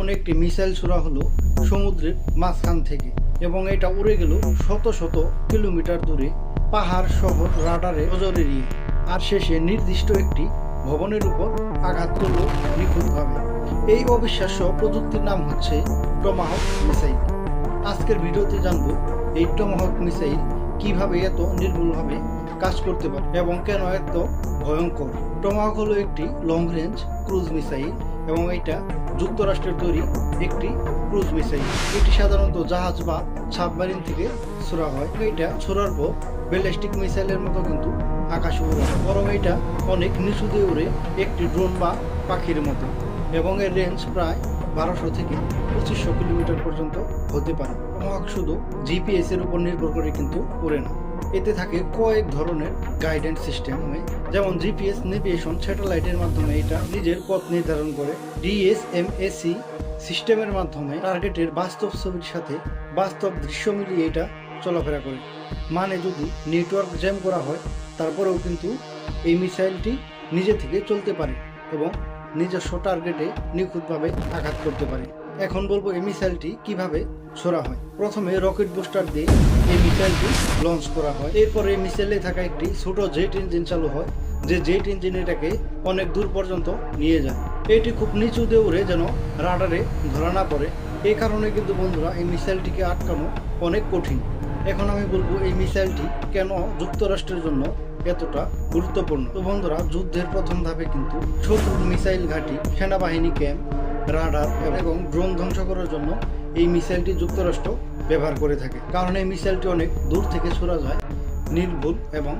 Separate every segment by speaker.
Speaker 1: এমন একটি মিসাইল ছোড়া হলো সমুদ্রের মাঝখান থেকে এবং এটা উড়ে গেল শত শত কিলোমিটার দূরে পাহাড় শহর রাডারে নজর এড়িয়ে, আর শেষে নির্দিষ্ট একটি ভবনের উপর আঘাত করল নিখুঁতভাবে। এই অবিশ্বাস্য প্রযুক্তির নাম হচ্ছে টমাহক মিসাইল। আজকের ভিডিওতে জানবো এই টমাহক মিসাইল কিভাবে এত নির্ভুলভাবে কাজ করতে পারে এবং কেন এত ভয়ঙ্কর। টমাহক হলো একটি লং রেঞ্জ ক্রুজ মিসাইল এবং এটা যুক্তরাষ্ট্রের তৈরি একটি ক্রুজ মিসাইল। এটি সাধারণত জাহাজ বা সাবমেরিন থেকে ছোড়া হয়। এটা ছোড়ার পর ব্যালিস্টিক মিসাইলের মতো কিন্তু আকাশে উড়ে, বরং এটা অনেক নিচু দিয়ে উড়ে একটি ড্রোন বা পাখির মতো, এবং এর রেঞ্জ প্রায় 1200 থেকে 2500 কিলোমিটার পর্যন্ত হতে পারে। টমাহক শুধু জিপিএস এর উপর নির্ভর করে কিন্তু উড়ে না, এতে থাকে কয়েক ধরনের গাইডেন্স সিস্টেম, যেমন জিপিএস নেভিগেশন স্যাটেলাইটের মাধ্যমে এটা নিজের পথ নির্ধারণ করে। ডিএসএমএসি সিস্টেমের মাধ্যমে টার্গেটের বাস্তব ছবির সাথে বাস্তব দৃশ্য মিলিয়ে এটা চলাফেরা করে। মানে যদি নেটওয়ার্ক জ্যাম করা হয় তারপরেও কিন্তু এই মিসাইলটি নিজে থেকে চলতে পারে এবং নিজস্ব টার্গেটে নিখুঁতভাবে আঘাত করতে পারে। এখন বলবো এই মিসাইলটি কিভাবে ছোড়া হয়। প্রথমে রকেট বুস্টার দিয়ে এই মিসাইলটি লঞ্চ করা হয়। এরপরে এই মিসাইলে থাকা একটি ছোট জেট ইঞ্জিন চালু হয়, যে জেট ইঞ্জিন এটাকে অনেক দূর পর্যন্ত নিয়ে যায়। এটি খুব নিচু দিয়ে উড়ে যেন রাডারে ধরা না পড়ে। এই কারণে কিন্তু বন্ধুরা এই মিসাইলটিকে আটকানো অনেক কঠিন। এখন আমি বলবো এই মিসাইলটি কেন যুক্তরাষ্ট্রের জন্য এতটা গুরুত্বপূর্ণ। তো বন্ধুরা, যুদ্ধের প্রথম ধাপে কিন্তু শত্রুর মিসাইল ঘাঁটি, সেনাবাহিনী ক্যাম্প, রাডার এবং ড্রোন ধ্বংস করার জন্য এই মিসাইলটি যুক্তরাষ্ট্র ব্যবহার করে থাকে। কারণ এই মিসাইলটি অনেক দূর থেকে ছোড়া যায় নির্ভুল, এবং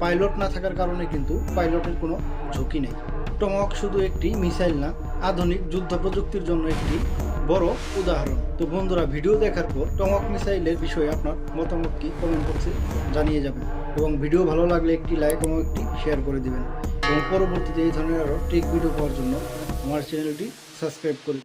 Speaker 1: পাইলট না থাকার কারণে কিন্তু পাইলটের কোনো ঝুঁকি নেই। টমাহক শুধু একটি মিসাইল না, আধুনিক যুদ্ধ প্রযুক্তির জন্য একটি বড় উদাহরণ। তো বন্ধুরা, ভিডিও দেখার পর টমাহক মিসাইলের বিষয়ে আপনার মতামত কি কমেন্ট বক্সে জানিয়ে যাবেন, এবং ভিডিও ভালো লাগলে একটি লাইক এবং একটি শেয়ার করে দিবেন, এবং পরবর্তীতে এই ধরনের আরও টেক ভিডিও পাওয়ার জন্য আমার চ্যানেলটি সাবস্ক্রাইব করে